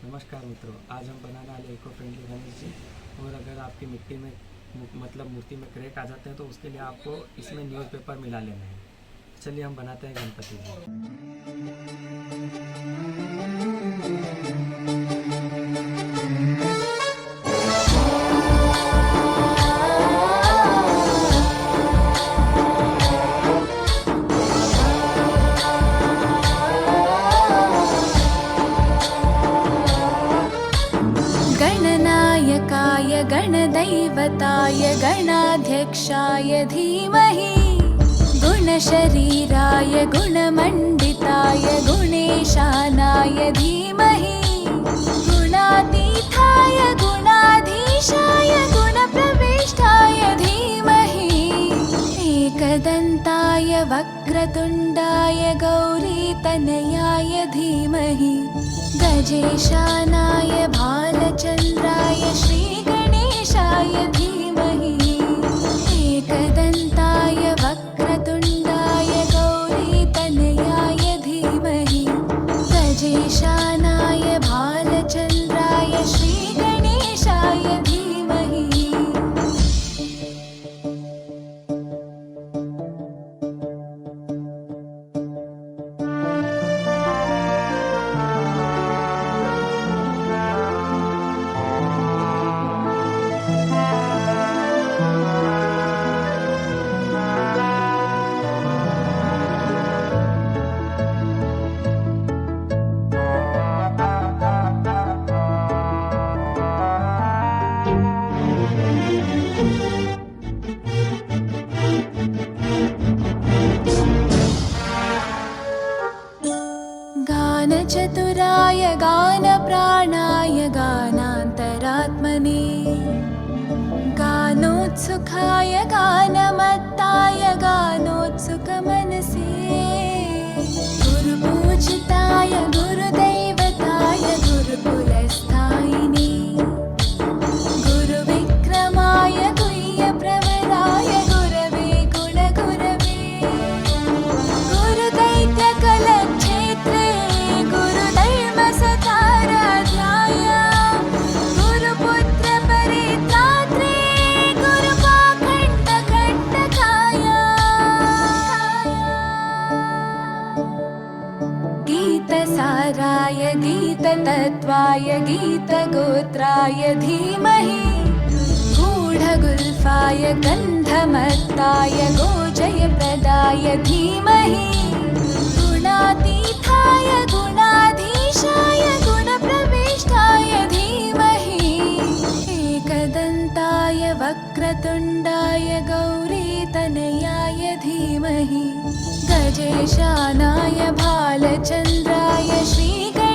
नमस्कार मित्रों, आज हम बनाने वाले इको फ्रेंडली गणेश जी। और अगर आपकी मिट्टी में मतलब मूर्ति में क्रैक आ जाते हैं तो उसके लिए आपको इसमें न्यूज़पेपर मिला लेना है। चलिए हम बनाते हैं गणपति जी। गणनायकाय गणदैवताय गणाध्यक्षाय धीमहि गुणशरीराय गुणमण्डिताय गुणेशानाय धीमहि गुणातीताय गुणाधीशाय गुणप्रविष्टाय धीमहि एकदन्ताय वक्रतुण्डाय गौरीतनयाय धीमहि गजेशानाय भालचन्द्राय श्रीगणेशाय धीमहि एकदन्ताय वक्रतुण्डाय गौरीतनयाय धीमहि गजेशानाय भालचन्द्राय श्रीगणेशाय धीमहि। गानचतुराय गानप्राणाय गानान्तरात्मने गानोत्सुकाय गानमत्ताय गानोत्सुकमनसे गुरुपूजिताय गुरुदैवताय गुरुकुलस्थायिने गुरुविक्रमाय गुह्यप्रवराय गुरवे गुणगुरवे गुरुदैत्यकलक्षेत्रे गुरुधर्मसताराध्याय गुरुपुत्रपरित्रात्रे गुरुपाखण्डकण्टकाय गीतसाराय गीततत्त्वाय गीतगोत्राय धीमहि गूढगुल्फाय गन्धमत्ताय गोजयप्रदाय धीमहि गुणातीताय गुणाधीशाय गुणप्रविष्टाय धीमहि एकदन्ताय वक्रतुण्डाय गौरीतनयाय धीमहि गजेशानाय भालचन्द्राय श्रीगणेशाय